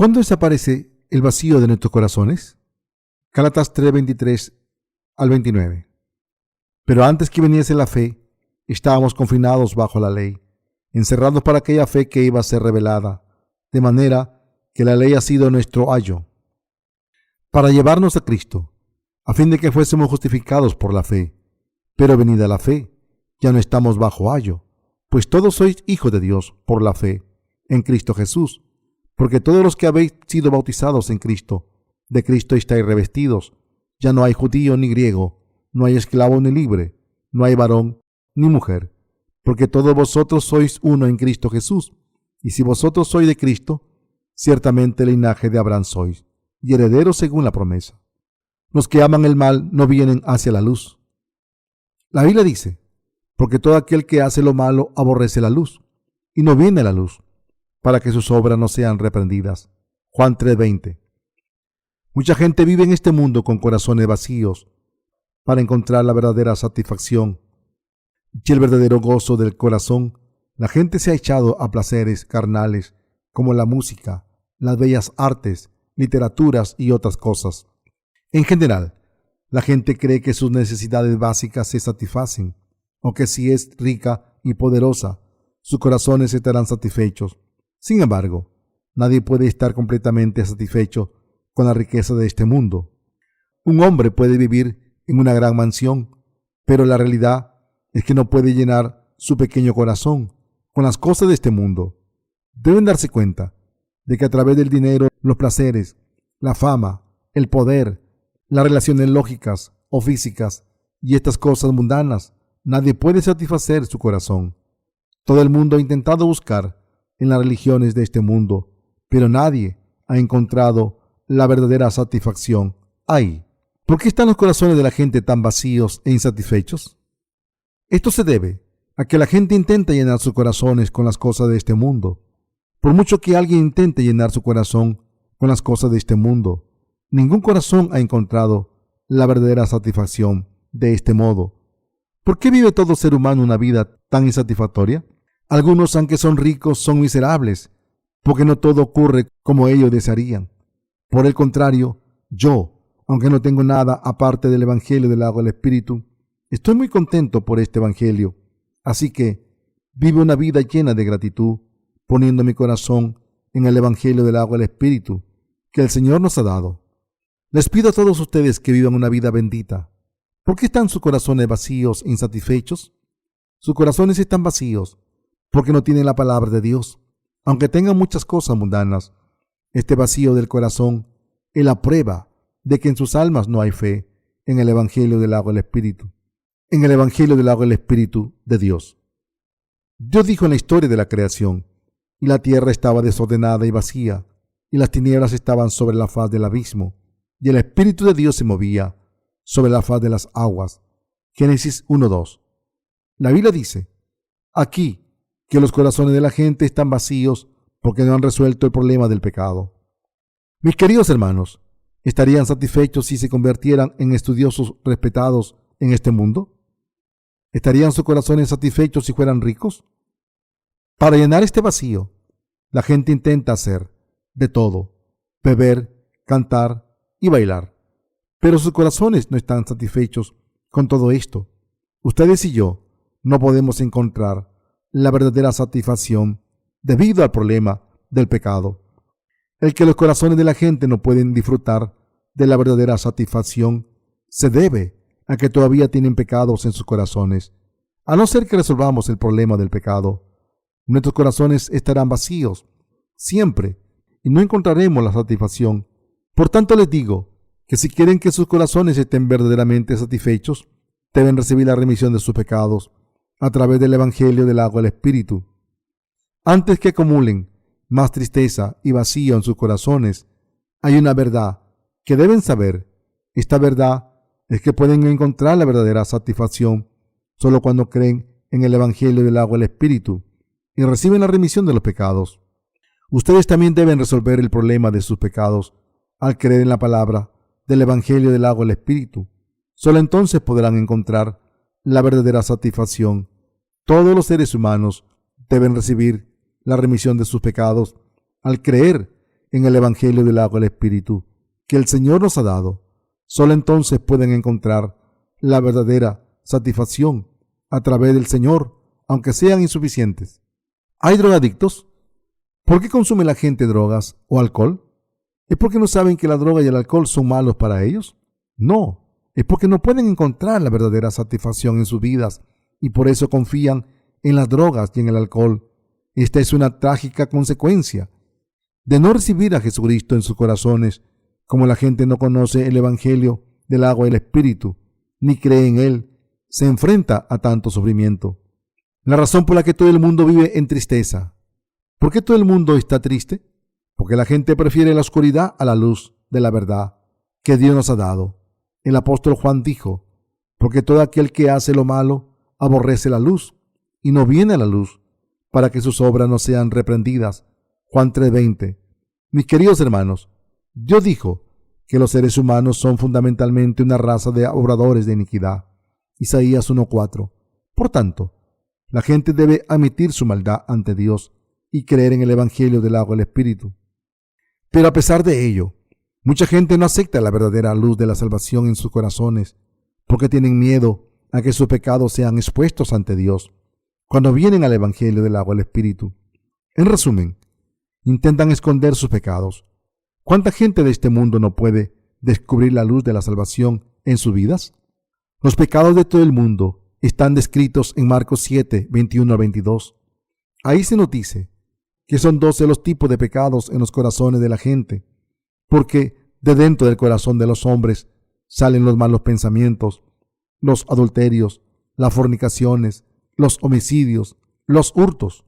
¿Cuándo desaparece el vacío de nuestros corazones? Gálatas 3:23 al 29. Pero antes que viniese la fe, estábamos confinados bajo la ley, encerrados para aquella fe que iba a ser revelada, de manera que la ley ha sido nuestro ayo, para llevarnos a Cristo, a fin de que fuésemos justificados por la fe. Pero venida la fe, ya no estamos bajo ayo, pues todos sois hijos de Dios por la fe en Cristo Jesús, porque todos los que habéis sido bautizados en Cristo, de Cristo estáis revestidos. Ya no hay judío ni griego, no hay esclavo ni libre, no hay varón ni mujer, porque todos vosotros sois uno en Cristo Jesús. Y si vosotros sois de Cristo, ciertamente el linaje de Abraham sois, y herederos según la promesa. Los que aman el mal no vienen hacia la luz. La Biblia dice, porque todo aquel que hace lo malo aborrece la luz, y no viene a la luz, para que sus obras no sean reprendidas. Juan 3:20. Mucha gente vive en este mundo con corazones vacíos para encontrar la verdadera satisfacción y el verdadero gozo del corazón. La gente se ha echado a placeres carnales como la música, las bellas artes, literaturas y otras cosas. En general, la gente cree que sus necesidades básicas se satisfacen, o que si es rica y poderosa, sus corazones estarán satisfechos. Sin embargo, nadie puede estar completamente satisfecho con la riqueza de este mundo. Un hombre puede vivir en una gran mansión, pero la realidad es que no puede llenar su pequeño corazón con las cosas de este mundo. Deben darse cuenta de que a través del dinero, los placeres, la fama, el poder, las relaciones lógicas o físicas y estas cosas mundanas, nadie puede satisfacer su corazón. Todo el mundo ha intentado buscar en las religiones de este mundo, pero nadie ha encontrado la verdadera satisfacción ahí. ¿Por qué están los corazones de la gente tan vacíos e insatisfechos? Esto se debe a que la gente intenta llenar sus corazones con las cosas de este mundo. Por mucho que alguien intente llenar su corazón con las cosas de este mundo, ningún corazón ha encontrado la verdadera satisfacción de este modo. ¿Por qué vive todo ser humano una vida tan insatisfactoria? Algunos, aunque son ricos, son miserables, porque no todo ocurre como ellos desearían. Por el contrario, yo, aunque no tengo nada aparte del Evangelio del agua del Espíritu, estoy muy contento por este Evangelio. Así que vivo una vida llena de gratitud, poniendo mi corazón en el Evangelio del agua del Espíritu que el Señor nos ha dado. Les pido a todos ustedes que vivan una vida bendita. ¿Por qué están sus corazones vacíos e insatisfechos? Sus corazones están vacíos porque no tienen la palabra de Dios. Aunque tengan muchas cosas mundanas, este vacío del corazón es la prueba de que en sus almas no hay fe en el Evangelio del agua del Espíritu, en el Evangelio del agua del Espíritu de Dios. Dios dijo en la historia de la creación, y la tierra estaba desordenada y vacía, y las tinieblas estaban sobre la faz del abismo, y el Espíritu de Dios se movía sobre la faz de las aguas. Génesis 1:2. La Biblia dice aquí que los corazones de la gente están vacíos porque no han resuelto el problema del pecado. Mis queridos hermanos, ¿estarían satisfechos si se convirtieran en estudiosos respetados en este mundo? ¿Estarían sus corazones satisfechos si fueran ricos? Para llenar este vacío, la gente intenta hacer de todo: beber, cantar y bailar. Pero sus corazones no están satisfechos con todo esto. Ustedes y yo no podemos encontrar la verdadera satisfacción debido al problema del pecado. El que los corazones de la gente no pueden disfrutar de la verdadera satisfacción se debe a que todavía tienen pecados en sus corazones. A no ser que resolvamos el problema del pecado, nuestros corazones estarán vacíos siempre y no encontraremos la satisfacción. Por tanto, les digo que si quieren que sus corazones estén verdaderamente satisfechos, deben recibir la remisión de sus pecados a través del Evangelio del agua del Espíritu. Antes que acumulen más tristeza y vacío en sus corazones, hay una verdad que deben saber. Esta verdad es que pueden encontrar la verdadera satisfacción solo cuando creen en el Evangelio del agua del Espíritu y reciben la remisión de los pecados. Ustedes también deben resolver el problema de sus pecados al creer en la palabra del Evangelio del agua del Espíritu. Solo entonces podrán encontrar la verdadera satisfacción. Todos los seres humanos deben recibir la remisión de sus pecados al creer en el Evangelio del agua y el Espíritu que el Señor nos ha dado, solo entonces pueden encontrar la verdadera satisfacción a través del Señor, aunque sean insuficientes. ¿Hay drogadictos? ¿Por qué consume la gente drogas o alcohol? ¿Es porque no saben que la droga y el alcohol son malos para ellos? No, es porque no pueden encontrar la verdadera satisfacción en sus vidas y por eso confían en las drogas y en el alcohol. Esta es una trágica consecuencia de no recibir a Jesucristo en sus corazones. Como la gente no conoce el Evangelio del agua y el Espíritu, ni cree en él, se enfrenta a tanto sufrimiento. La razón por la que todo el mundo vive en tristeza. ¿Por qué todo el mundo está triste? Porque la gente prefiere la oscuridad a la luz de la verdad que Dios nos ha dado. El apóstol Juan dijo, porque todo aquel que hace lo malo aborrece la luz y no viene a la luz para que sus obras no sean reprendidas. Juan 3:20. Mis queridos hermanos, Dios dijo que los seres humanos son fundamentalmente una raza de obradores de iniquidad. Isaías 1:4. Por tanto, la gente debe admitir su maldad ante Dios y creer en el Evangelio del agua y el Espíritu. Pero a pesar de ello, mucha gente no acepta la verdadera luz de la salvación en sus corazones porque tienen miedo a que sus pecados sean expuestos ante Dios cuando vienen al Evangelio del agua y el Espíritu. En resumen, intentan esconder sus pecados. ¿Cuánta gente de este mundo no puede descubrir la luz de la salvación en sus vidas? Los pecados de todo el mundo están descritos en Marcos 7:21-22. Ahí se nos dice que son 12 los tipos de pecados en los corazones de la gente, porque de dentro del corazón de los hombres salen los malos pensamientos, los adulterios, las fornicaciones, los homicidios, los hurtos,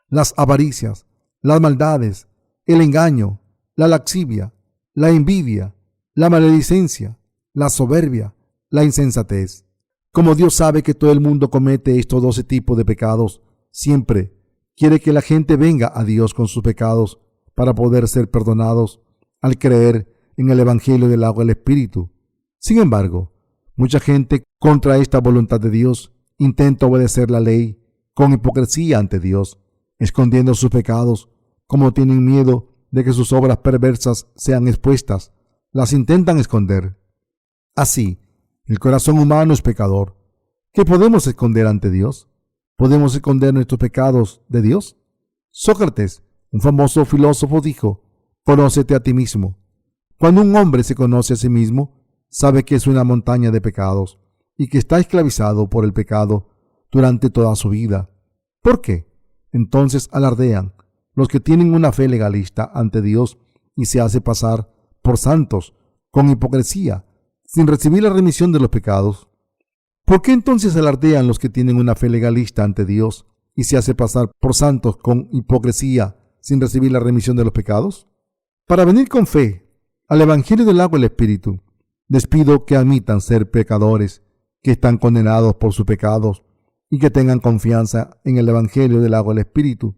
las avaricias, las maldades, el engaño, la lascivia, la envidia, la maledicencia, la soberbia, la insensatez. Como Dios sabe que todo el mundo comete estos 12 tipos de pecados, siempre quiere que la gente venga a Dios con sus pecados para poder ser perdonados al creer en el Evangelio del agua y el Espíritu. Sin embargo, mucha gente contra esta voluntad de Dios intenta obedecer la ley con hipocresía ante Dios, escondiendo sus pecados. Como tienen miedo de que sus obras perversas sean expuestas, las intentan esconder. Así, el corazón humano es pecador. ¿Qué podemos esconder ante Dios? ¿Podemos esconder nuestros pecados de Dios? Sócrates, un famoso filósofo, dijo, conócete a ti mismo. Cuando un hombre se conoce a sí mismo, sabe que es una montaña de pecados y que está esclavizado por el pecado durante toda su vida. ¿Por qué? Entonces alardean los que tienen una fe legalista ante Dios y se hace pasar por santos con hipocresía, sin recibir la remisión de los pecados. ¿Por qué entonces alardean los que tienen una fe legalista ante Dios y se hace pasar por santos con hipocresía, sin recibir la remisión de los pecados? Para venir con fe al Evangelio del agua y el Espíritu, les pido que admitan ser pecadores, que están condenados por sus pecados y que tengan confianza en el Evangelio del agua y el Espíritu.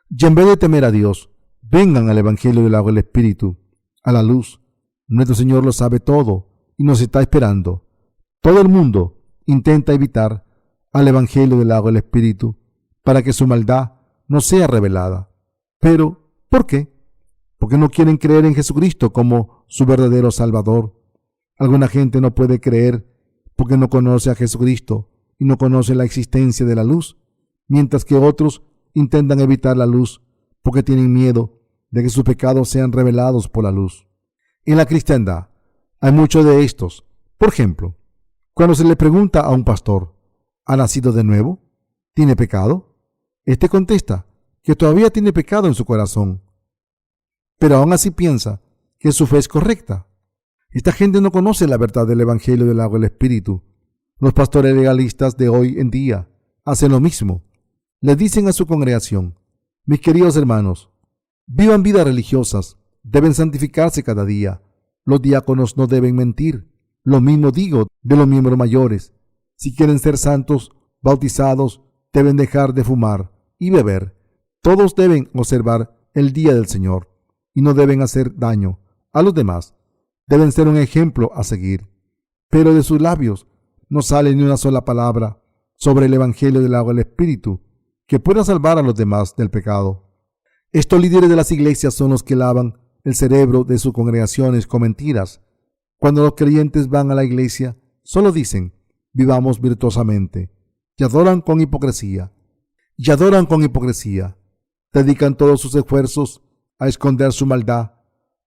Y en vez de temer a Dios, vengan al Evangelio del agua y el Espíritu, a la luz. Nuestro Señor lo sabe todo y nos está esperando. Todo el mundo intenta evitar al Evangelio del agua y el Espíritu para que su maldad no sea revelada. Pero, ¿por qué? Porque no quieren creer en Jesucristo como su verdadero Salvador. Alguna gente no puede creer porque no conoce a Jesucristo y no conoce la existencia de la luz, mientras que otros intentan evitar la luz porque tienen miedo de que sus pecados sean revelados por la luz. En la cristiandad hay muchos de estos. Por ejemplo, cuando se le pregunta a un pastor, ¿ha nacido de nuevo? ¿Tiene pecado? Este contesta que todavía tiene pecado en su corazón, pero aún así piensa que su fe es correcta. Esta gente no conoce la verdad del Evangelio del agua y el Espíritu. Los pastores legalistas de hoy en día hacen lo mismo. Le dicen a su congregación, mis queridos hermanos, vivan vidas religiosas, deben santificarse cada día. Los diáconos no deben mentir. Lo mismo digo de los miembros mayores. Si quieren ser santos, bautizados, deben dejar de fumar y beber. Todos deben observar el día del Señor y no deben hacer daño a los demás. Deben ser un ejemplo a seguir. Pero de sus labios no sale ni una sola palabra sobre el Evangelio del agua y el Espíritu que pueda salvar a los demás del pecado. Estos líderes de las iglesias son los que lavan el cerebro de sus congregaciones con mentiras. Cuando los creyentes van a la iglesia, solo dicen, vivamos virtuosamente, y adoran con hipocresía. Dedican todos sus esfuerzos a esconder su maldad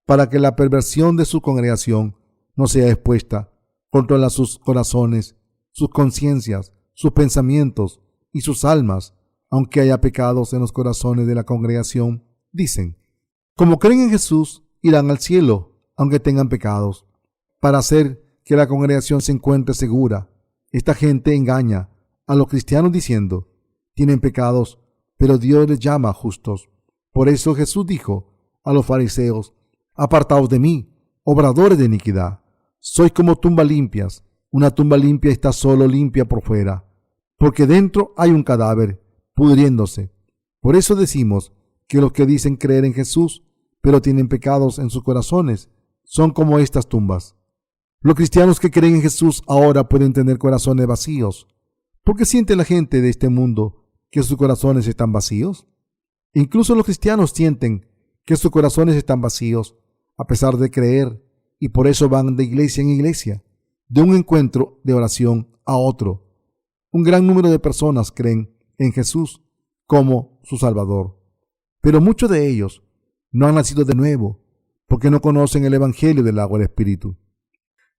para que la perversión de su congregación no sea expuesta. Controla sus corazones, sus conciencias, sus pensamientos y sus almas, aunque haya pecados en los corazones de la congregación. Dicen, como creen en Jesús, irán al cielo, aunque tengan pecados. Para hacer que la congregación se encuentre segura, esta gente engaña a los cristianos diciendo, tienen pecados, pero Dios les llama justos. Por eso Jesús dijo a los fariseos, apartaos de mí, obradores de iniquidad. Sois como tumbas limpias. Una tumba limpia está solo limpia por fuera, porque dentro hay un cadáver pudriéndose. Por eso decimos que los que dicen creer en Jesús, pero tienen pecados en sus corazones, son como estas tumbas. Los cristianos que creen en Jesús ahora pueden tener corazones vacíos. ¿Por qué siente la gente de este mundo que sus corazones están vacíos? Incluso los cristianos sienten que sus corazones están vacíos, a pesar de creer, y por eso van de iglesia en iglesia, de un encuentro de oración a otro. Un gran número de personas creen en Jesús como su Salvador, pero muchos de ellos no han nacido de nuevo porque no conocen el Evangelio del agua del Espíritu.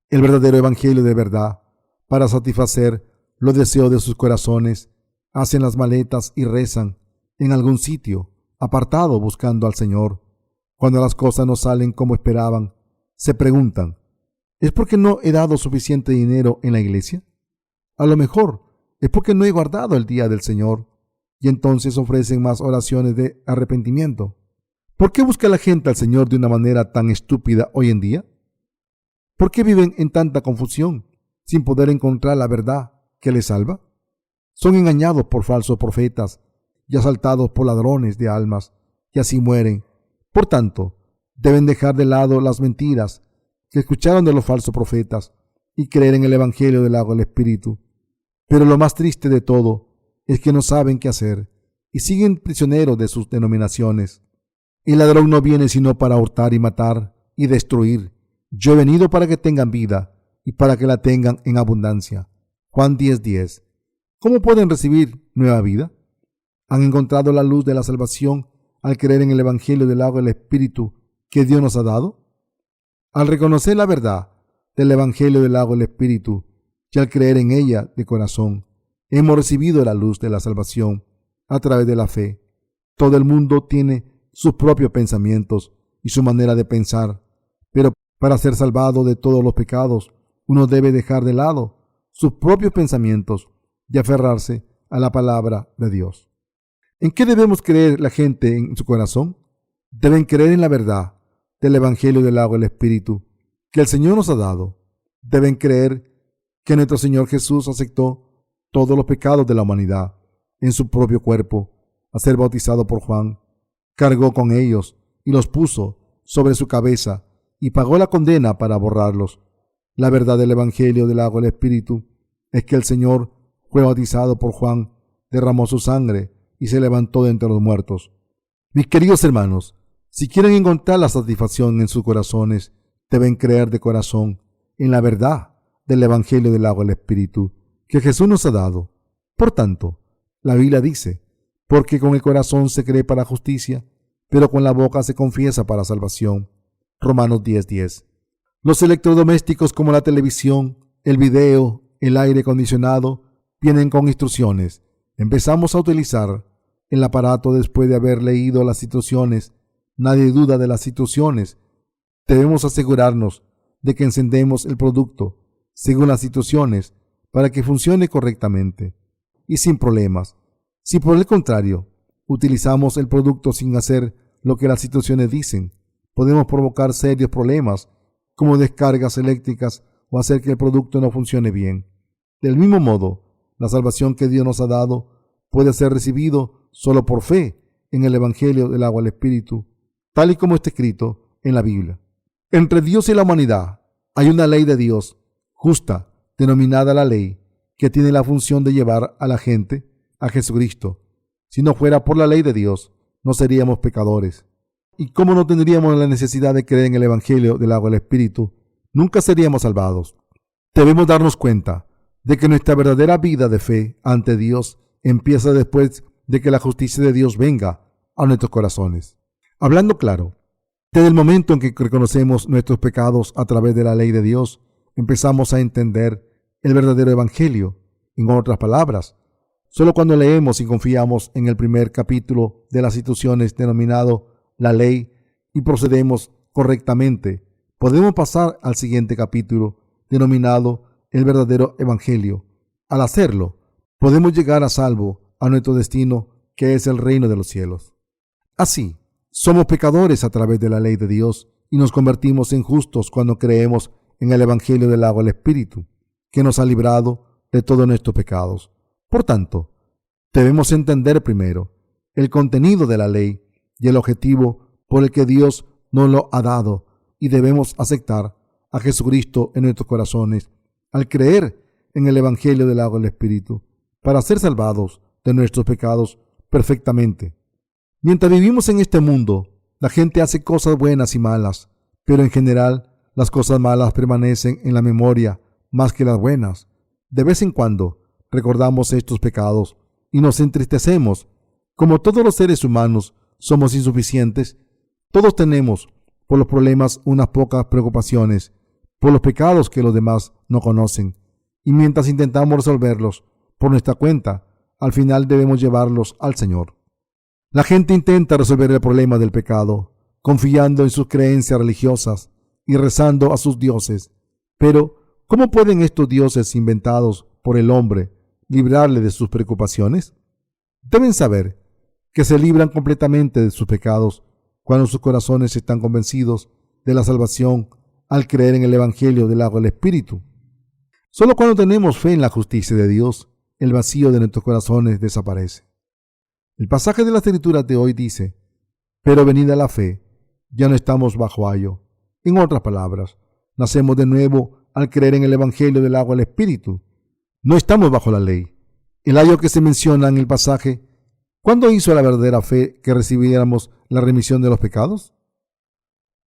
El verdadero Evangelio de verdad, para satisfacer los deseos de sus corazones, hacen las maletas y rezan en algún sitio apartado buscando al Señor. Cuando las cosas no salen como esperaban, se preguntan, ¿es porque no he dado suficiente dinero en la iglesia? A lo mejor es porque no he guardado el día del Señor, y entonces ofrecen más oraciones de arrepentimiento. ¿Por qué busca la gente al Señor de una manera tan estúpida hoy en día? ¿Por qué viven en tanta confusión sin poder encontrar la verdad que les salva? Son engañados por falsos profetas y asaltados por ladrones de almas, y así mueren. Por tanto, deben dejar de lado las mentiras que escucharon de los falsos profetas y creer en el Evangelio del agua del Espíritu. Pero lo más triste de todo es que no saben qué hacer y siguen prisioneros de sus denominaciones. El ladrón no viene sino para hurtar y matar y destruir. Yo he venido para que tengan vida y para que la tengan en abundancia. Juan 10:10. ¿Cómo pueden recibir nueva vida? ¿Han encontrado la luz de la salvación al creer en el Evangelio del agua del Espíritu que Dios nos ha dado? Al reconocer la verdad del Evangelio del agua del Espíritu y al creer en ella de corazón, hemos recibido la luz de la salvación a través de la fe. Todo el mundo tiene sus propios pensamientos y su manera de pensar, pero para ser salvado de todos los pecados, uno debe dejar de lado sus propios pensamientos y aferrarse a la palabra de Dios. ¿En qué debemos creer la gente en su corazón? Deben creer en la verdad del Evangelio del agua del Espíritu que el Señor nos ha dado. Deben creer que nuestro Señor Jesús aceptó todos los pecados de la humanidad en su propio cuerpo al ser bautizado por Juan. Cargó con ellos y los puso sobre su cabeza y pagó la condena para borrarlos. La verdad del Evangelio del agua del Espíritu es que el Señor fue bautizado por Juan, derramó su sangre y se levantó de entre los muertos. Mis queridos hermanos, si quieren encontrar la satisfacción en sus corazones, deben creer de corazón en la verdad del Evangelio del agua del Espíritu que Jesús nos ha dado. Por tanto, la Biblia dice, porque con el corazón se cree para justicia, pero con la boca se confiesa para salvación. Romanos 10:10. Los electrodomésticos como la televisión, el video, el aire acondicionado, vienen con instrucciones. Empezamos a utilizar el aparato después de haber leído las instrucciones. Nadie duda de las instrucciones. Debemos asegurarnos de que encendemos el producto según las instrucciones para que funcione correctamente y sin problemas. Si por el contrario utilizamos el producto sin hacer lo que las instrucciones dicen, podemos provocar serios problemas como descargas eléctricas o hacer que el producto no funcione bien. Del mismo modo, la salvación que Dios nos ha dado puede ser recibido solo por fe en el Evangelio del agua del Espíritu, tal y como está escrito en la Biblia. Entre Dios y la humanidad hay una ley de Dios justa, denominada la ley, que tiene la función de llevar a la gente a Jesucristo. Si no fuera por la ley de Dios, no seríamos pecadores. y como no tendríamos la necesidad de creer en el Evangelio del agua y el Espíritu, nunca seríamos salvados. Debemos darnos cuenta de que nuestra verdadera vida de fe ante Dios empieza después de que la justicia de Dios venga a nuestros corazones. Hablando claro, desde el momento en que reconocemos nuestros pecados a través de la ley de Dios, empezamos a entender el verdadero Evangelio. En otras palabras, solo cuando leemos y confiamos en el primer capítulo de las instituciones denominado la ley y procedemos correctamente, podemos pasar al siguiente capítulo denominado el verdadero Evangelio. Al hacerlo, podemos llegar a salvo a nuestro destino, que es el reino de los cielos. Así, somos pecadores a través de la ley de Dios y nos convertimos en justos cuando creemos en el Evangelio del agua y el Espíritu, que nos ha librado de todos nuestros pecados. Por tanto, debemos entender primero el contenido de la ley y el objetivo por el que Dios nos lo ha dado, y debemos aceptar a Jesucristo en nuestros corazones al creer en el Evangelio del agua y el Espíritu para ser salvados de nuestros pecados perfectamente. Mientras vivimos en este mundo, la gente hace cosas buenas y malas, pero en general las cosas malas permanecen en la memoria más que las buenas. De vez en cuando recordamos estos pecados y nos entristecemos. Como todos los seres humanos somos insuficientes, todos tenemos por los problemas unas pocas preocupaciones, por los pecados que los demás no conocen, y mientras intentamos resolverlos por nuestra cuenta, al final debemos llevarlos al Señor. La gente intenta resolver el problema del pecado, confiando en sus creencias religiosas y rezando a sus dioses. Pero, ¿cómo pueden estos dioses inventados por el hombre librarle de sus preocupaciones? Deben saber que se libran completamente de sus pecados cuando sus corazones están convencidos de la salvación al creer en el Evangelio del agua y el Espíritu. Solo cuando tenemos fe en la justicia de Dios, el vacío de nuestros corazones desaparece. El pasaje de las Escrituras de hoy dice: pero venida la fe, ya no estamos bajo ayo. En otras palabras, nacemos de nuevo al creer en el Evangelio del agua y el Espíritu. No estamos bajo la ley. El ayo que se menciona en el pasaje, ¿cuándo hizo la verdadera fe que recibiéramos la remisión de los pecados?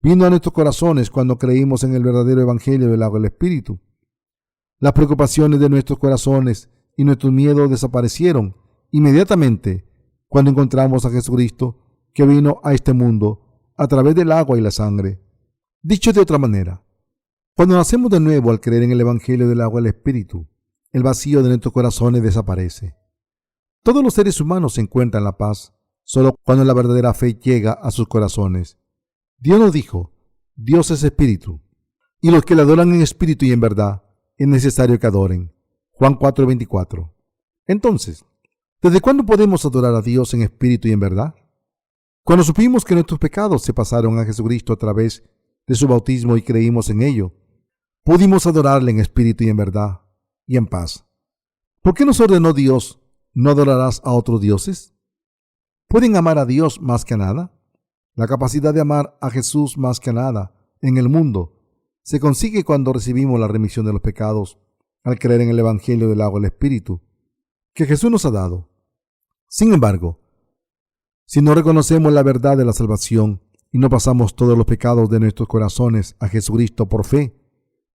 Vino a nuestros corazones cuando creímos en el verdadero Evangelio del agua y el Espíritu. Las preocupaciones de nuestros corazones y nuestros miedos desaparecieron inmediatamente cuando encontramos a Jesucristo, que vino a este mundo a través del agua y la sangre. Dicho de otra manera, cuando nacemos de nuevo al creer en el Evangelio del agua y el Espíritu, el vacío de nuestros corazones desaparece. Todos los seres humanos encuentran la paz solo cuando la verdadera fe llega a sus corazones. Dios nos dijo: Dios es espíritu, y los que le adoran en espíritu y en verdad es necesario que adoren. Juan 4:24. Entonces, ¿desde cuándo podemos adorar a Dios en espíritu y en verdad? Cuando supimos que nuestros pecados se pasaron a Jesucristo a través de su bautismo y creímos en ello, pudimos adorarle en espíritu y en verdad y en paz. ¿Por qué nos ordenó Dios: no adorarás a otros dioses? ¿Pueden amar a Dios más que a nada? La capacidad de amar a Jesús más que a nada en el mundo se consigue cuando recibimos la remisión de los pecados al creer en el Evangelio del agua y el Espíritu que Jesús nos ha dado. Sin embargo, si no reconocemos la verdad de la salvación y no pasamos todos los pecados de nuestros corazones a Jesucristo por fe,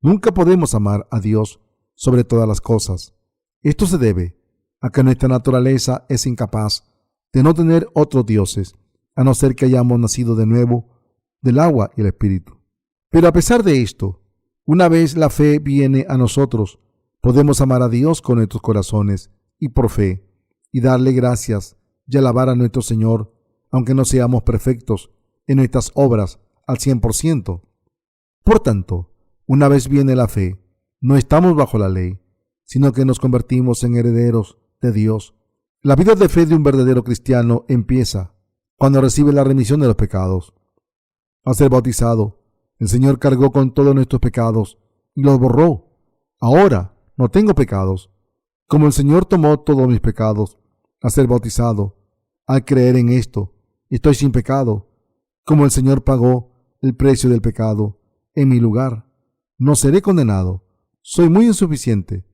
nunca podemos amar a Dios sobre todas las cosas. Esto se debe a que nuestra naturaleza es incapaz de no tener otros dioses, a no ser que hayamos nacido de nuevo del agua y el Espíritu. Pero a pesar de esto, una vez la fe viene a nosotros, podemos amar a Dios con nuestros corazones y por fe, y darle gracias y alabar a nuestro Señor, aunque no seamos perfectos en nuestras obras al 100%. Por tanto, una vez viene la fe, no estamos bajo la ley, sino que nos convertimos en herederos de Dios. La vida de fe de un verdadero cristiano empieza cuando recibe la remisión de los pecados. Al ser bautizado, el Señor cargó con todos nuestros pecados y los borró. Ahora no tengo pecados. Como el Señor tomó todos mis pecados al ser bautizado, al creer en esto, estoy sin pecado. Como el Señor pagó el precio del pecado en mi lugar, no seré condenado. Soy muy insuficiente,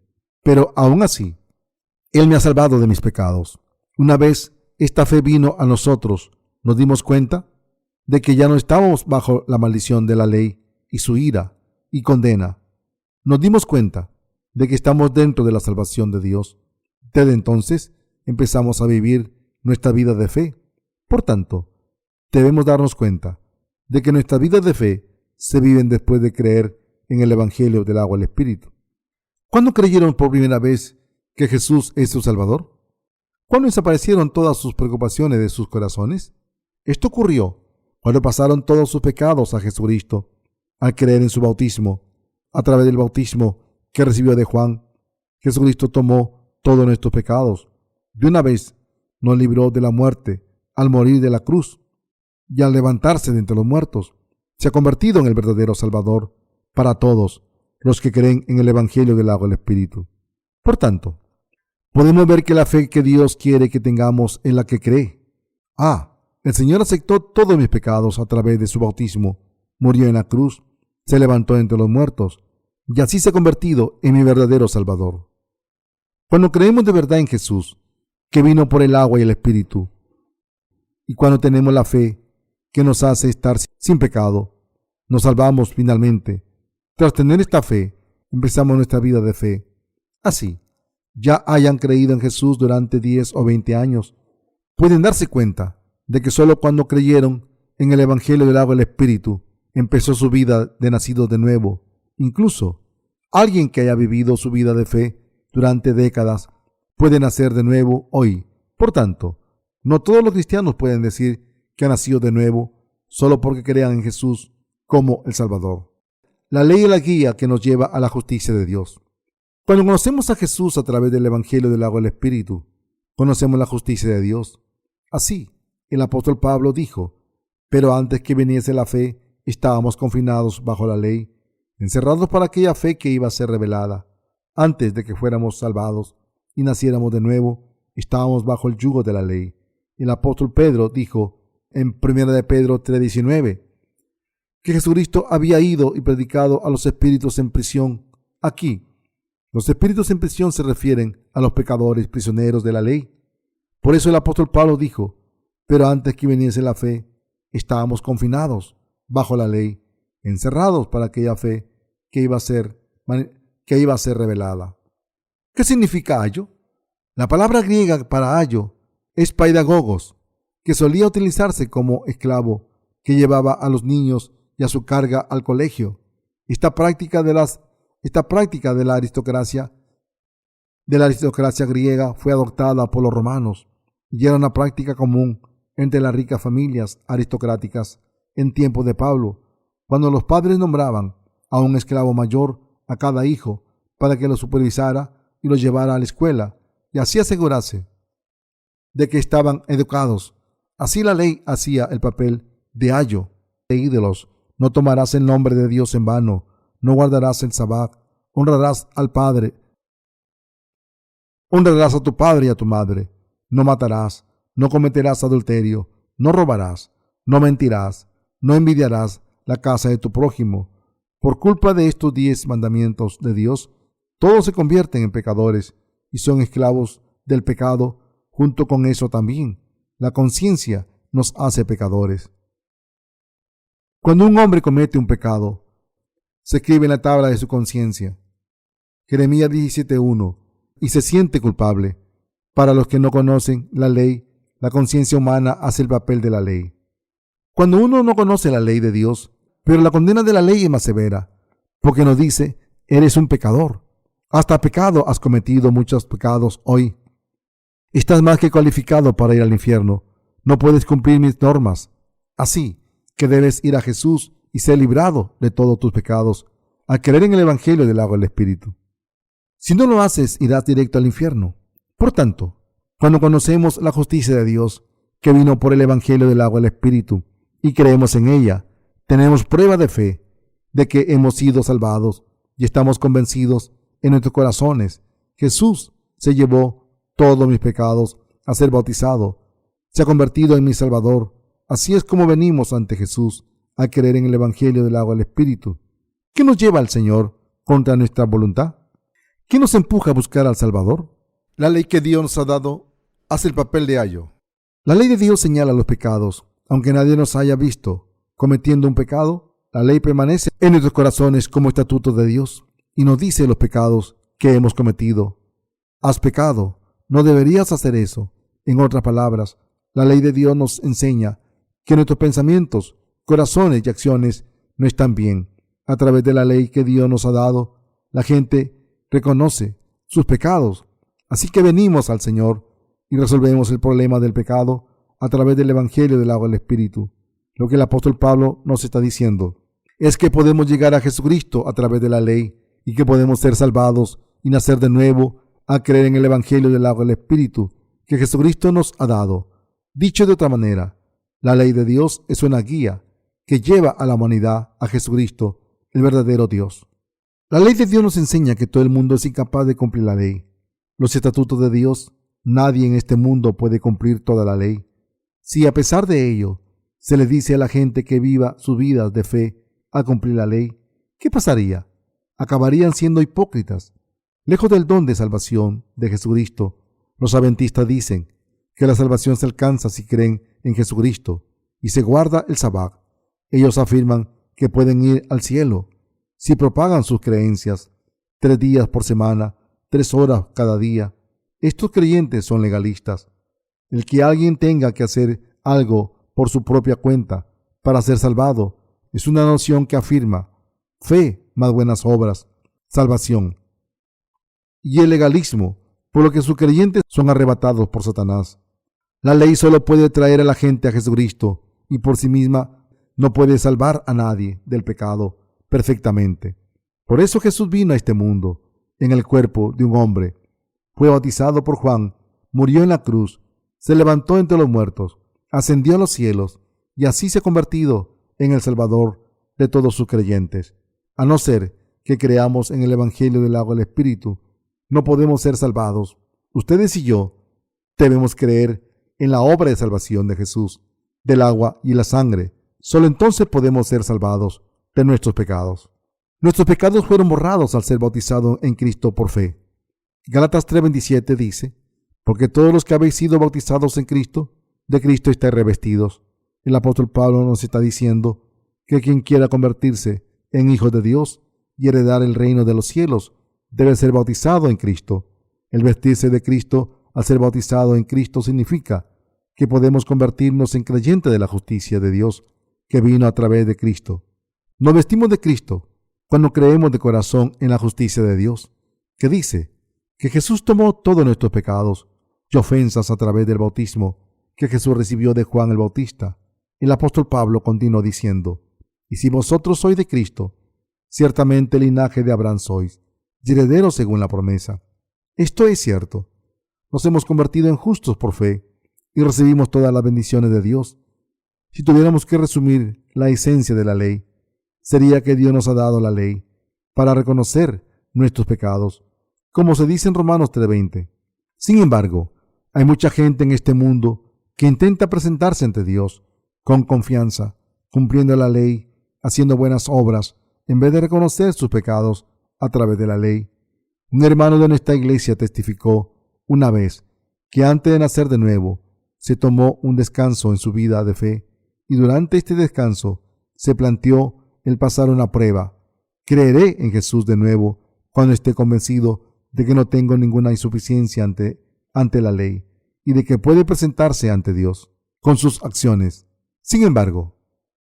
pero aún así, Él me ha salvado de mis pecados. Una vez esta fe vino a nosotros, ¿nos dimos cuenta? de que ya no estábamos bajo la maldición de la ley y su ira y condena, nos dimos cuenta de que estamos dentro de la salvación de Dios. Desde entonces empezamos a vivir nuestra vida de fe. Por tanto, debemos darnos cuenta de que nuestras vidas de fe se viven después de creer en el Evangelio del agua y el Espíritu. ¿Cuándo creyeron por primera vez que Jesús es su Salvador? ¿Cuándo desaparecieron todas sus preocupaciones de sus corazones? Esto ocurrió cuando pasaron todos sus pecados a Jesucristo al creer en su bautismo. A través del bautismo que recibió de Juan, Jesucristo tomó todos nuestros pecados. De una vez nos libró de la muerte al morir de la cruz, y al levantarse de entre los muertos, se ha convertido en el verdadero Salvador para todos los que creen en el Evangelio del agua y el Espíritu. Por tanto, podemos ver que la fe que Dios quiere que tengamos es la que cree. El Señor aceptó todos mis pecados a través de su bautismo, murió en la cruz, se levantó entre los muertos, y así se ha convertido en mi verdadero Salvador. Cuando creemos de verdad en Jesús, que vino por el agua y el Espíritu, y cuando tenemos la fe que nos hace estar sin pecado, nos salvamos finalmente. Tras tener esta fe, empezamos nuestra vida de fe. Así, ya hayan creído en Jesús durante 10 o 20 años, pueden darse cuenta de que solo cuando creyeron en el Evangelio del agua y el Espíritu empezó su vida de nacido de nuevo. Incluso alguien que haya vivido su vida de fe durante décadas puede nacer de nuevo hoy. Por tanto, no todos los cristianos pueden decir que han nacido de nuevo solo porque crean en Jesús como el Salvador. La ley es la guía que nos lleva a la justicia de Dios. Cuando conocemos a Jesús a través del Evangelio del agua y el Espíritu, conocemos la justicia de Dios. Así, el apóstol Pablo dijo: pero antes que viniese la fe, estábamos confinados bajo la ley, encerrados para aquella fe que iba a ser revelada. Antes de que fuéramos salvados y naciéramos de nuevo, estábamos bajo el yugo de la ley. El apóstol Pedro dijo en 1 de Pedro 3:19 que Jesucristo había ido y predicado a los espíritus en prisión. Aquí, los espíritus en prisión se refieren a los pecadores prisioneros de la ley. Por eso el apóstol Pablo dijo: pero antes que viniese la fe, estábamos confinados bajo la ley, encerrados para aquella fe que iba a ser revelada. ¿Qué significa ayo? La palabra griega para ayo es paidagogos, que solía utilizarse como esclavo que llevaba a los niños y a su carga al colegio. Esta práctica de la aristocracia griega fue adoptada por los romanos y era una práctica común entre las ricas familias aristocráticas en tiempos de Pablo, cuando los padres nombraban a un esclavo mayor a cada hijo para que lo supervisara y lo llevara a la escuela y así asegurarse de que estaban educados. Así la ley hacía el papel de ayo de ídolos. No tomarás el nombre de Dios en vano, no guardarás el sabbat, honrarás a tu padre y a tu madre, no matarás, no cometerás adulterio, no robarás, no mentirás, no envidiarás la casa de tu prójimo. Por culpa de estos 10 mandamientos de Dios, todos se convierten en pecadores y son esclavos del pecado. Junto con eso también, la conciencia nos hace pecadores. Cuando un hombre comete un pecado, se escribe en la tabla de su conciencia, Jeremías 17:1, y se siente culpable. Para los que no conocen la ley, la conciencia humana hace el papel de la ley. Cuando uno no conoce la ley de Dios, pero la condena de la ley es más severa, porque nos dice: eres un pecador. Hasta pecado has cometido muchos pecados hoy. Estás más que cualificado para ir al infierno. No puedes cumplir mis normas. Así que debes ir a Jesús y ser librado de todos tus pecados al creer en el Evangelio del agua y el Espíritu. Si no lo haces, irás directo al infierno. Por tanto, cuando conocemos la justicia de Dios, que vino por el Evangelio del agua y el Espíritu, y creemos en ella, tenemos prueba de fe de que hemos sido salvados y estamos convencidos en nuestros corazones. Jesús se llevó todos mis pecados a ser bautizado, se ha convertido en mi Salvador. Así es como venimos ante Jesús a creer en el Evangelio del agua y el Espíritu. ¿Qué nos lleva al Señor contra nuestra voluntad? ¿Qué nos empuja a buscar al Salvador? La ley que Dios nos ha dado hace el papel de ayo. La ley de Dios señala los pecados Aunque nadie nos haya visto cometiendo un pecado, la ley permanece en nuestros corazones como estatuto de Dios y nos dice los pecados que hemos cometido. Has pecado, no deberías hacer eso. En otras palabras, la ley de Dios nos enseña que nuestros pensamientos, corazones y acciones no están bien. A través de la ley que Dios nos ha dado, la gente reconoce sus pecados. Así que venimos al Señor y resolvemos el problema del pecado a través del Evangelio del agua del Espíritu. Lo que el apóstol Pablo nos está diciendo es que podemos llegar a Jesucristo a través de la ley y que podemos ser salvados y nacer de nuevo a creer en el Evangelio del agua del Espíritu que Jesucristo nos ha dado. Dicho de otra manera, la ley de Dios es una guía que lleva a la humanidad a Jesucristo, el verdadero Dios. La ley de Dios nos enseña que todo el mundo es incapaz de cumplir la ley. Los estatutos de Dios, nadie en este mundo puede cumplir toda la ley. Si a pesar de ello se le dice a la gente que viva sus vidas de fe al cumplir la ley, ¿qué pasaría? Acabarían siendo hipócritas. Lejos del don de salvación de Jesucristo, los adventistas dicen que la salvación se alcanza si creen en Jesucristo y se guarda el Sabbat. Ellos afirman que pueden ir al cielo si propagan sus creencias 3 días por semana, 3 horas cada día. Estos creyentes son legalistas. El que alguien tenga que hacer algo por su propia cuenta para ser salvado es una noción que afirma fe más buenas obras, salvación. Y el legalismo, por lo que sus creyentes son arrebatados por Satanás. La ley solo puede traer a la gente a Jesucristo y por sí misma no puede salvar a nadie del pecado perfectamente. Por eso Jesús vino a este mundo en el cuerpo de un hombre. Fue bautizado por Juan, murió en la cruz, se levantó entre los muertos, ascendió a los cielos y así se ha convertido en el Salvador de todos sus creyentes. A no ser que creamos en el Evangelio del agua del Espíritu, no podemos ser salvados. Ustedes y yo debemos creer en la obra de salvación de Jesús, del agua y la sangre. Solo entonces podemos ser salvados de nuestros pecados. Nuestros pecados fueron borrados al ser bautizados en Cristo por fe. Gálatas 3:27 dice, porque todos los que habéis sido bautizados en Cristo, de Cristo estáis revestidos. El apóstol Pablo nos está diciendo que quien quiera convertirse en hijo de Dios y heredar el reino de los cielos, debe ser bautizado en Cristo. El vestirse de Cristo al ser bautizado en Cristo significa que podemos convertirnos en creyentes de la justicia de Dios que vino a través de Cristo. Nos vestimos de Cristo cuando creemos de corazón en la justicia de Dios, que dice que Jesús tomó todos nuestros pecados y ofensas a través del bautismo que Jesús recibió de Juan el Bautista. El apóstol Pablo continuó diciendo, y si vosotros sois de Cristo, ciertamente el linaje de Abraham sois, y herederos según la promesa. Esto es cierto. Nos hemos convertido en justos por fe y recibimos todas las bendiciones de Dios. Si tuviéramos que resumir la esencia de la ley, sería que Dios nos ha dado la ley para reconocer nuestros pecados, como se dice en Romanos 3:20. Sin embargo, hay mucha gente en este mundo que intenta presentarse ante Dios con confianza, cumpliendo la ley, haciendo buenas obras, en vez de reconocer sus pecados a través de la ley. Un hermano de nuestra iglesia testificó una vez que antes de nacer de nuevo, se tomó un descanso en su vida de fe y durante este descanso se planteó el pasar una prueba. Creeré en Jesús de nuevo cuando esté convencido de que no tengo ninguna insuficiencia ante la ley y de que puede presentarse ante Dios con sus acciones. Sin embargo,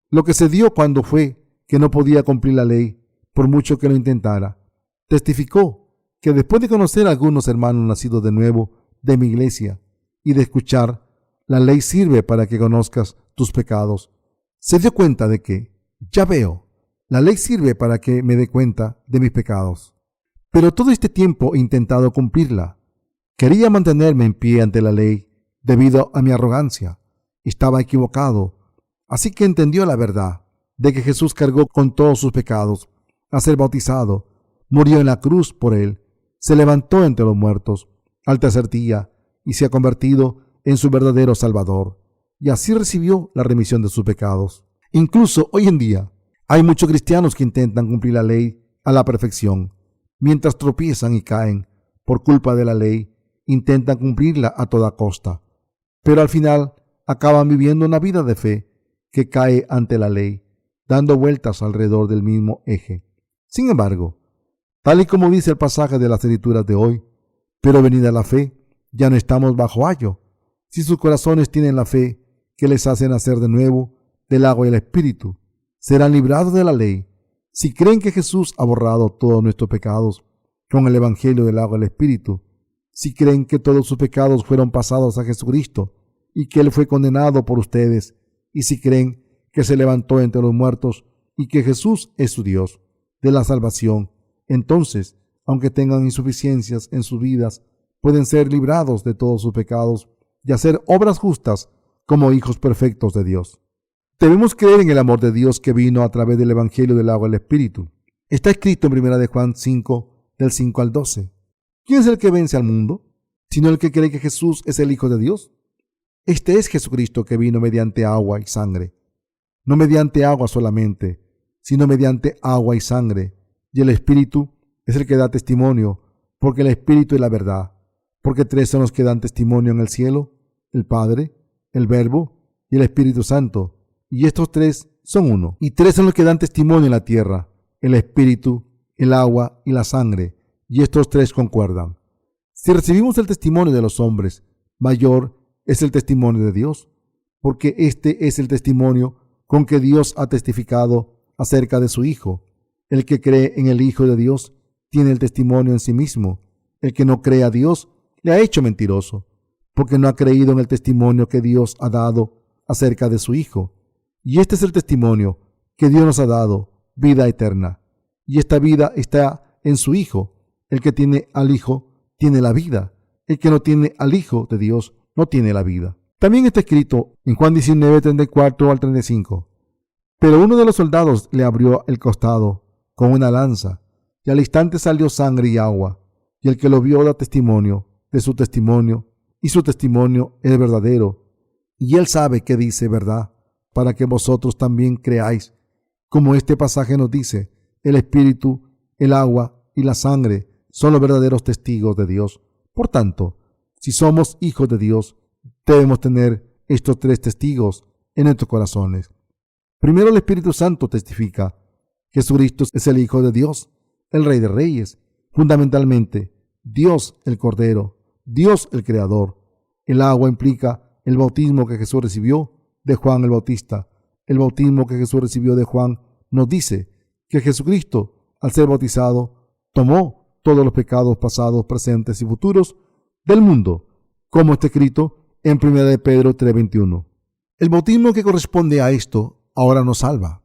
lo que se dio cuando fue que no podía cumplir la ley, por mucho que lo intentara. Testificó que después de conocer a algunos hermanos nacidos de nuevo de mi iglesia y de escuchar, la ley sirve para que conozcas tus pecados, se dio cuenta de que, ya veo, la ley sirve para que me dé cuenta de mis pecados. Pero todo este tiempo he intentado cumplirla. Quería mantenerme en pie ante la ley debido a mi arrogancia. Estaba equivocado. Así que entendió la verdad de que Jesús cargó con todos sus pecados al ser bautizado, murió en la cruz por él, se levantó entre los muertos al tercer día y se ha convertido en su verdadero Salvador, y así recibió la remisión de sus pecados. Incluso hoy en día hay muchos cristianos que intentan cumplir la ley a la perfección. Mientras tropiezan y caen por culpa de la ley, intentan cumplirla a toda costa. Pero al final acaban viviendo una vida de fe que cae ante la ley, dando vueltas alrededor del mismo eje. Sin embargo, tal y como dice el pasaje de las Escrituras de hoy, pero venida la fe, ya no estamos bajo ayo. Si sus corazones tienen la fe que les hace nacer de nuevo del agua y el Espíritu, serán librados de la ley. Si creen que Jesús ha borrado todos nuestros pecados con el Evangelio del agua y el Espíritu, si creen que todos sus pecados fueron pasados a Jesucristo y que Él fue condenado por ustedes, y si creen que se levantó entre los muertos y que Jesús es su Dios de la salvación, entonces, aunque tengan insuficiencias en sus vidas, pueden ser librados de todos sus pecados y hacer obras justas como hijos perfectos de Dios. Debemos creer en el amor de Dios que vino a través del Evangelio del agua y el Espíritu. Está escrito en 1 de Juan 5, del 5 al 12. ¿Quién es el que vence al mundo? Sino el que cree que Jesús es el Hijo de Dios. Este es Jesucristo que vino mediante agua y sangre. No mediante agua solamente, sino mediante agua y sangre. Y el Espíritu es el que da testimonio, porque el Espíritu es la verdad. Porque tres son los que dan testimonio en el cielo: el Padre, el Verbo y el Espíritu Santo. Y estos tres son uno. Y tres son los que dan testimonio en la tierra: el Espíritu, el agua y la sangre. Y estos tres concuerdan. Si recibimos el testimonio de los hombres, mayor es el testimonio de Dios, porque este es el testimonio con que Dios ha testificado acerca de su Hijo. El que cree en el Hijo de Dios tiene el testimonio en sí mismo. El que no cree a Dios le ha hecho mentiroso, porque no ha creído en el testimonio que Dios ha dado acerca de su Hijo. Y este es el testimonio que Dios nos ha dado, vida eterna. Y esta vida está en su Hijo. El que tiene al Hijo tiene la vida. El que no tiene al Hijo de Dios no tiene la vida. También está escrito en Juan 19, 34 al 35. Pero uno de los soldados le abrió el costado con una lanza, y al instante salió sangre y agua. Y el que lo vio da testimonio de su testimonio, y su testimonio es verdadero. Y él sabe que dice verdad, para que vosotros también creáis. Como este pasaje nos dice, el Espíritu, el agua y la sangre son los verdaderos testigos de Dios. Por tanto, si somos hijos de Dios, debemos tener estos tres testigos en nuestros corazones. Primero, el Espíritu Santo testifica: Jesucristo es el Hijo de Dios, el Rey de Reyes. Fundamentalmente, Dios el Cordero, Dios el Creador. El agua implica el bautismo que Jesús recibió de Juan el Bautista. El bautismo que Jesús recibió de Juan nos dice que Jesucristo, al ser bautizado, tomó todos los pecados pasados, presentes y futuros del mundo, como está escrito en 1 de Pedro 3:21. El bautismo que corresponde a esto ahora nos salva,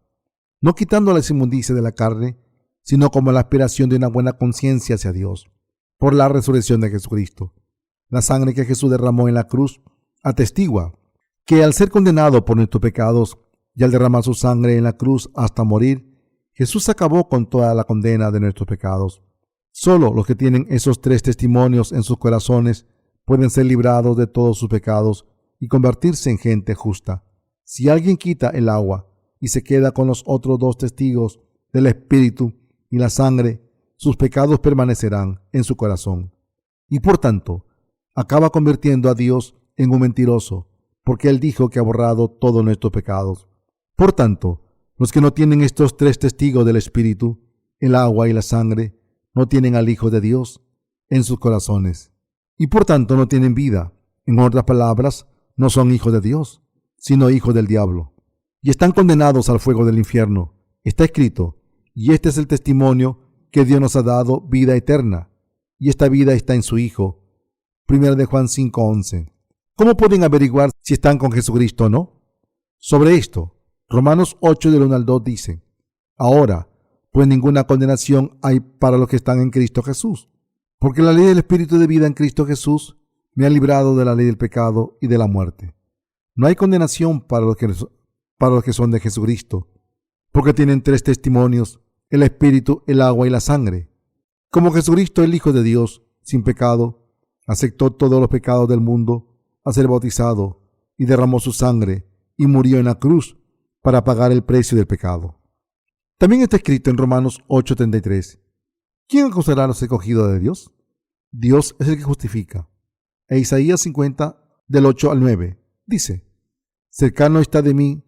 no quitando la inmundicia de la carne, sino como la aspiración de una buena conciencia hacia Dios, por la resurrección de Jesucristo. La sangre que Jesús derramó en la cruz atestigua que al ser condenado por nuestros pecados y al derramar su sangre en la cruz hasta morir, Jesús acabó con toda la condena de nuestros pecados. Solo los que tienen esos tres testimonios en sus corazones pueden ser librados de todos sus pecados y convertirse en gente justa. Si alguien quita el agua y se queda con los otros dos testigos del Espíritu y la sangre, sus pecados permanecerán en su corazón. Y por tanto, acaba convirtiendo a Dios en un mentiroso, porque Él dijo que ha borrado todos nuestros pecados. Por tanto, los que no tienen estos tres testigos del Espíritu, el agua y la sangre, no tienen al Hijo de Dios en sus corazones, y por tanto no tienen vida. En otras palabras, no son hijos de Dios, sino hijos del diablo, y están condenados al fuego del infierno. Está escrito: y este es el testimonio que Dios nos ha dado, vida eterna, y esta vida está en su Hijo. 1 de Juan 5:11. ¿Cómo pueden averiguar si están con Jesucristo o no? Sobre esto, Romanos 8 del 1 al 2 dice: ahora, pues ninguna condenación hay para los que están en Cristo Jesús, porque la ley del Espíritu de vida en Cristo Jesús me ha librado de la ley del pecado y de la muerte. No hay condenación para los que son de Jesucristo, porque tienen tres testimonios: el Espíritu, el agua y la sangre. Como Jesucristo, el Hijo de Dios, sin pecado, aceptó todos los pecados del mundo al ser bautizado y derramó su sangre y murió en la cruz para pagar el precio del pecado. También está escrito en Romanos 8:33: ¿quién acusará a los escogidos de Dios? Dios es el que justifica. E Isaías 50 del 8 al 9 dice: Cercano está de mí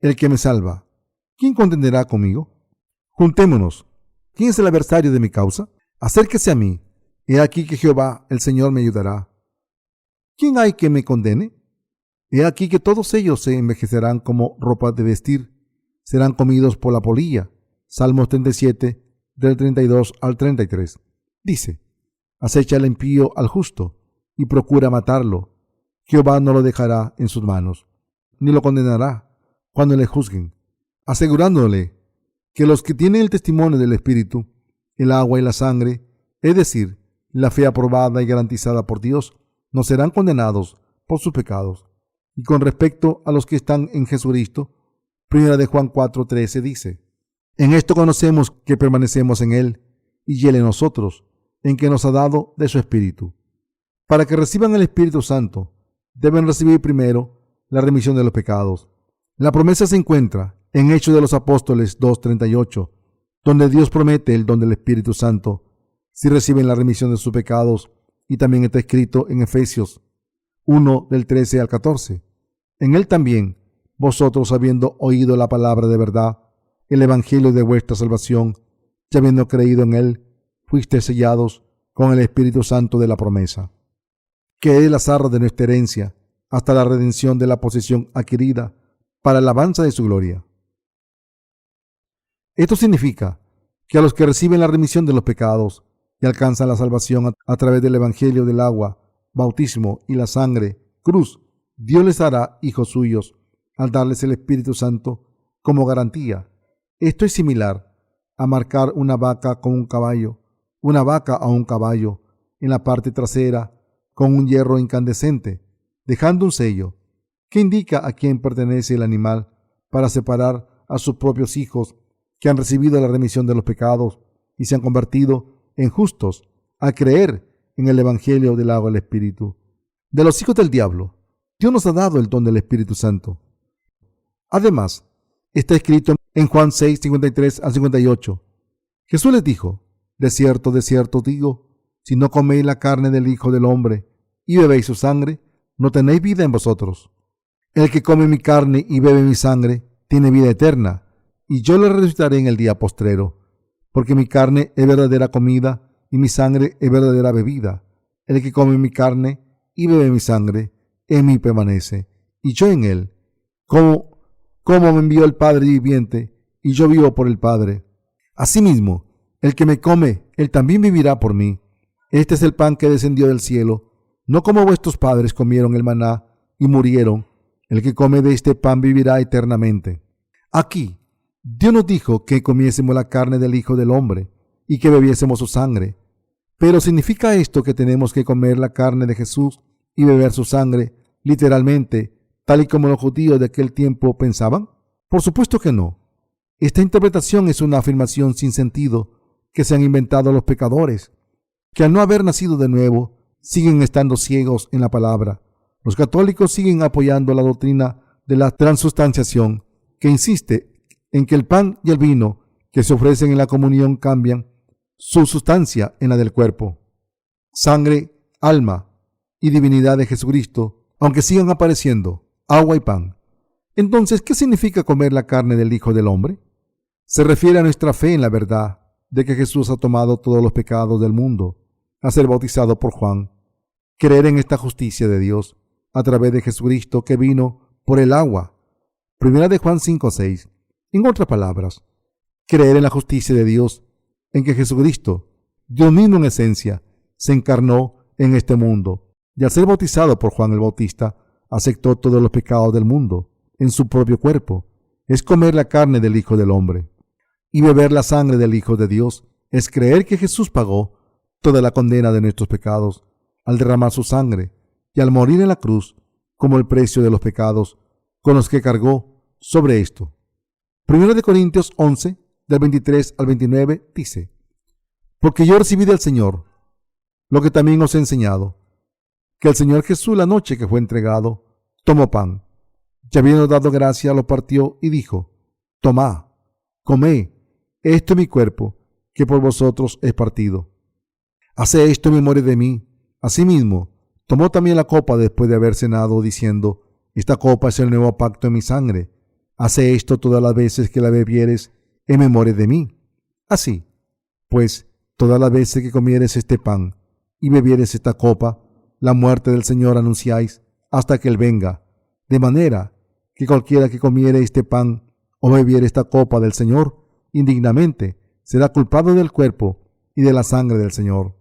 el que me salva. ¿Quién contenderá conmigo? Juntémonos. ¿Quién es el adversario de mi causa? Acérquese a mí. He aquí que Jehová, el Señor, me ayudará. ¿Quién hay que me condene? He aquí que todos ellos se envejecerán como ropa de vestir, serán comidos por la polilla. Salmos 37, del 32 al 33. Dice: acecha el impío al justo y procura matarlo. Jehová no lo dejará en sus manos, ni lo condenará cuando le juzguen, asegurándole que los que tienen el testimonio del Espíritu, el agua y la sangre, es decir, la fe aprobada y garantizada por Dios, no serán condenados por sus pecados. Y con respecto a los que están en Jesucristo, 1 de Juan 4:13 dice: en esto conocemos que permanecemos en Él y Él en nosotros, en que nos ha dado de su Espíritu. Para que reciban el Espíritu Santo, deben recibir primero la remisión de los pecados. La promesa se encuentra en Hechos de los Apóstoles 2:38, donde Dios promete el don del Espíritu Santo si reciben la remisión de sus pecados, y también está escrito en Efesios 1 del 13 al 14. En él también, vosotros habiendo oído la palabra de verdad, el evangelio de vuestra salvación, y habiendo creído en él, fuisteis sellados con el Espíritu Santo de la promesa, que es las arras de nuestra herencia, hasta la redención de la posesión adquirida, para la alabanza de su gloria. Esto significa que a los que reciben la remisión de los pecados y alcanzan la salvación a través del evangelio del agua, bautismo y la sangre, cruz, Dios les hará hijos suyos al darles el Espíritu Santo como garantía. Esto es similar a marcar una vaca con un caballo, una vaca a un caballo en la parte trasera con un hierro incandescente, dejando un sello que indica a quién pertenece el animal, para separar a sus propios hijos que han recibido la remisión de los pecados y se han convertido en justos al creer en el evangelio del agua del Espíritu. De los hijos del diablo, Dios nos ha dado el don del Espíritu Santo. Además, está escrito en Juan 6, 53 al 58. Jesús les dijo: de cierto os digo, si no coméis la carne del Hijo del Hombre y bebéis su sangre, no tenéis vida en vosotros. El que come mi carne y bebe mi sangre tiene vida eterna, y yo le resucitaré en el día postrero, porque mi carne es verdadera comida y mi sangre es verdadera bebida. El que come mi carne y bebe mi sangre, en mí permanece, y yo en él. Como me envió el Padre viviente, y yo vivo por el Padre. Asimismo, el que me come, él también vivirá por mí. Este es el pan que descendió del cielo, no como vuestros padres comieron el maná y murieron. El que come de este pan vivirá eternamente. Aquí, Dios nos dijo que comiésemos la carne del Hijo del Hombre y que bebiésemos su sangre. Pero ¿significa esto que tenemos que comer la carne de Jesús y beber su sangre, literalmente, tal y como los judíos de aquel tiempo pensaban? Por supuesto que no. Esta interpretación es una afirmación sin sentido que se han inventado los pecadores, que al no haber nacido de nuevo, siguen estando ciegos en la palabra. Los católicos siguen apoyando la doctrina de la transustanciación, que insiste en que el pan y el vino que se ofrecen en la comunión cambian su sustancia en la del cuerpo. Sangre, alma y divinidad de Jesucristo, aunque sigan apareciendo agua y pan. Entonces, ¿qué significa comer la carne del Hijo del Hombre? Se refiere a nuestra fe en la verdad de que Jesús ha tomado todos los pecados del mundo, a ser bautizado por Juan, creer en esta justicia de Dios a través de Jesucristo que vino por el agua. 1 de Juan 5:6. En otras palabras, creer en la justicia de Dios, en que Jesucristo, Dios mismo en esencia, se encarnó en este mundo y al ser bautizado por Juan el Bautista, aceptó todos los pecados del mundo en su propio cuerpo. Es comer la carne del Hijo del Hombre. Y beber la sangre del Hijo de Dios es creer que Jesús pagó toda la condena de nuestros pecados al derramar su sangre y al morir en la cruz como el precio de los pecados con los que cargó sobre esto. 1 de Corintios 11, del 23 al 29, dice: porque yo recibí del Señor lo que también os he enseñado, que el Señor Jesús, la noche que fue entregado, tomó pan, y habiendo dado gracia, lo partió y dijo: tomad, comed, esto es mi cuerpo, que por vosotros es partido. Haced esto en memoria de mí. Asimismo, tomó también la copa después de haber cenado, diciendo: Esta copa es el nuevo pacto en mi sangre. Hace esto todas las veces que la bebieres en memoria de mí. Así, pues, todas las veces que comieres este pan y bebieres esta copa, la muerte del Señor anunciáis hasta que Él venga. De manera que cualquiera que comiere este pan o bebiere esta copa del Señor indignamente será culpado del cuerpo y de la sangre del Señor.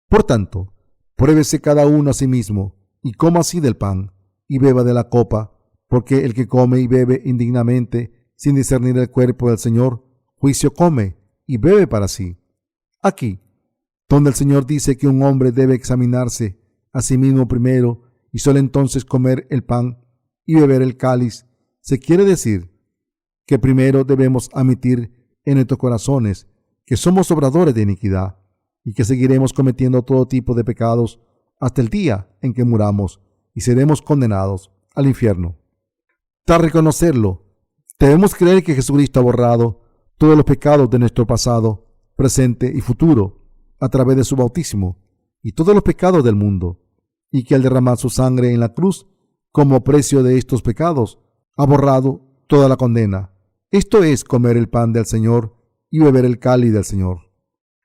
Por tanto, pruébese cada uno a sí mismo y coma así del pan y beba de la copa, porque el que come y bebe indignamente sin discernir el cuerpo del Señor, juicio come y bebe para sí. Aquí, donde el Señor dice que un hombre debe examinarse a sí mismo primero y solo entonces comer el pan y beber el cáliz, se quiere decir que primero debemos admitir en nuestros corazones que somos obradores de iniquidad y que seguiremos cometiendo todo tipo de pecados hasta el día en que muramos y seremos condenados al infierno. Tras reconocerlo, debemos creer que Jesucristo ha borrado todos los pecados de nuestro pasado, presente y futuro a través de su bautismo y todos los pecados del mundo, y que al derramar su sangre en la cruz como precio de estos pecados ha borrado toda la condena. Esto es comer el pan del Señor y beber el cáliz del Señor.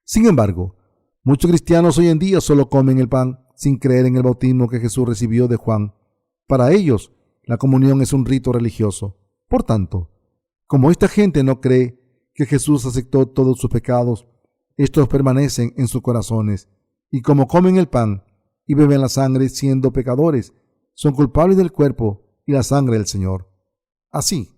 Sin embargo, muchos cristianos hoy en día solo comen el pan sin creer en el bautismo que Jesús recibió de Juan. Para ellos, la comunión es un rito religioso. Por tanto, como esta gente no cree que Jesús aceptó todos sus pecados, estos permanecen en sus corazones, y como comen el pan y beben la sangre siendo pecadores, son culpables del cuerpo y la sangre del Señor. Así,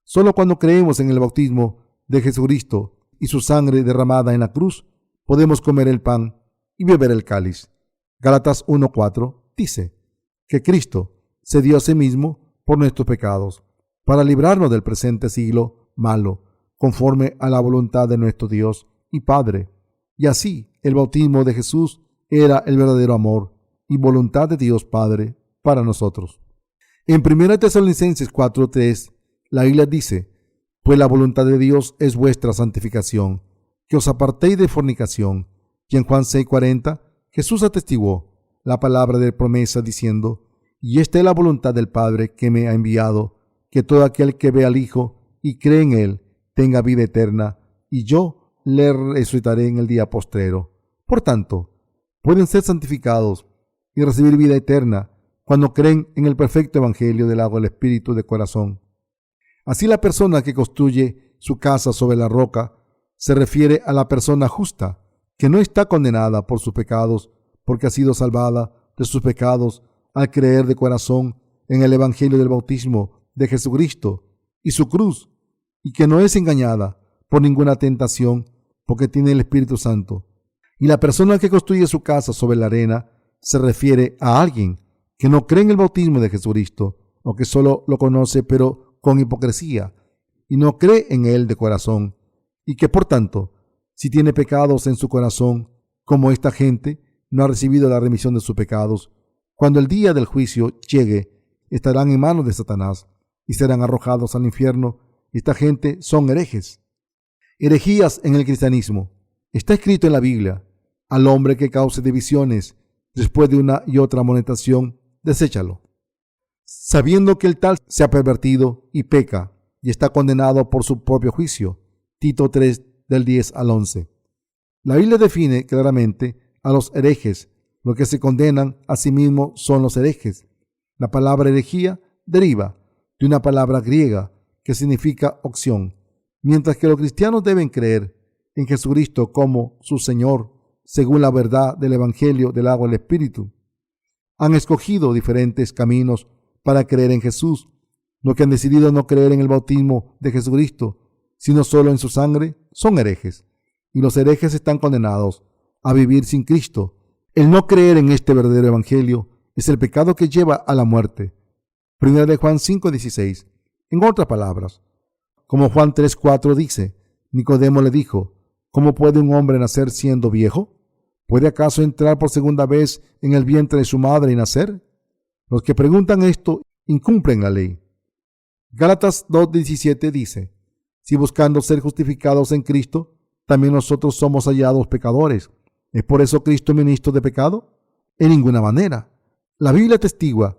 solo cuando creemos en el bautismo de Jesucristo y su sangre derramada en la cruz, podemos comer el pan y beber el cáliz. Gálatas 1:4 dice que Cristo se dio a sí mismo por nuestros pecados, para librarnos del presente siglo malo, conforme a la voluntad de nuestro Dios y Padre. Y así, el bautismo de Jesús era el verdadero amor y voluntad de Dios Padre para nosotros. En 1 Tesalonicenses 4:3, la Biblia dice: pues la voluntad de Dios es vuestra santificación, que os apartéis de fornicación. Y en Juan 6:40, Jesús atestiguó la palabra de promesa diciendo: y esta es la voluntad del Padre que me ha enviado, que todo aquel que ve al Hijo y cree en Él tenga vida eterna, y yo le resucitaré en el día postrero. Por tanto, pueden ser santificados y recibir vida eterna cuando creen en el perfecto evangelio del agua del Espíritu de corazón. Así, la persona que construye su casa sobre la roca se refiere a la persona justa, que no está condenada por sus pecados, porque ha sido salvada de sus pecados al creer de corazón en el evangelio del bautismo de Jesucristo y su cruz, y que no es engañada por ninguna tentación, porque tiene el Espíritu Santo. Y la persona que construye su casa sobre la arena se refiere a alguien que no cree en el bautismo de Jesucristo, o que solo lo conoce pero con hipocresía, y no cree en Él de corazón, y que por tanto, si tiene pecados en su corazón, como esta gente, no ha recibido la remisión de sus pecados. Cuando el día del juicio llegue, estarán en manos de Satanás y serán arrojados al infierno. Esta gente son herejes. Herejías en el cristianismo. Está escrito en la Biblia: al hombre que cause divisiones después de una y otra amonestación, deséchalo, sabiendo que el tal se ha pervertido y peca y está condenado por su propio juicio. Tito 3, del 10 al 11. La Biblia define claramente a los herejes. Los que se condenan a sí mismos son los herejes. La palabra herejía deriva de una palabra griega que significa opción, mientras que los cristianos deben creer en Jesucristo como su Señor, según la verdad del Evangelio del agua y el Espíritu. Han escogido diferentes caminos para creer en Jesús. Los que han decidido no creer en el bautismo de Jesucristo, sino solo en su sangre, son herejes. Y los herejes están condenados a vivir sin Cristo. El no creer en este verdadero evangelio es el pecado que lleva a la muerte. 1 de Juan 5:16. En otras palabras, como Juan 3:4 dice, Nicodemo le dijo: ¿cómo puede un hombre nacer siendo viejo? ¿Puede acaso entrar por segunda vez en el vientre de su madre y nacer? Los que preguntan esto incumplen la ley. Gálatas 2:17 dice: si buscando ser justificados en Cristo, también nosotros somos hallados pecadores, ¿es por eso Cristo ministro de pecado? En ninguna manera. La Biblia atestigua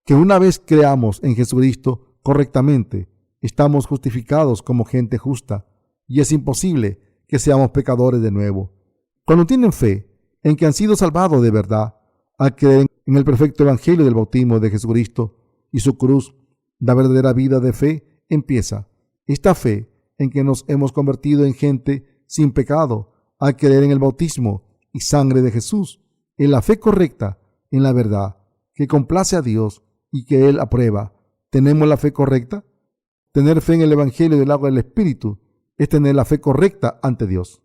que una vez creamos en Jesucristo correctamente, estamos justificados como gente justa y es imposible que seamos pecadores de nuevo. Cuando tienen fe en que han sido salvados de verdad, al creer en el perfecto evangelio del bautismo de Jesucristo y su cruz, la verdadera vida de fe empieza. Esta fe en que nos hemos convertido en gente sin pecado al creer en el bautismo y sangre de Jesús, en la fe correcta, en la verdad, que complace a Dios y que Él aprueba. ¿Tenemos la fe correcta? Tener fe en el evangelio del agua del Espíritu es tener la fe correcta ante Dios.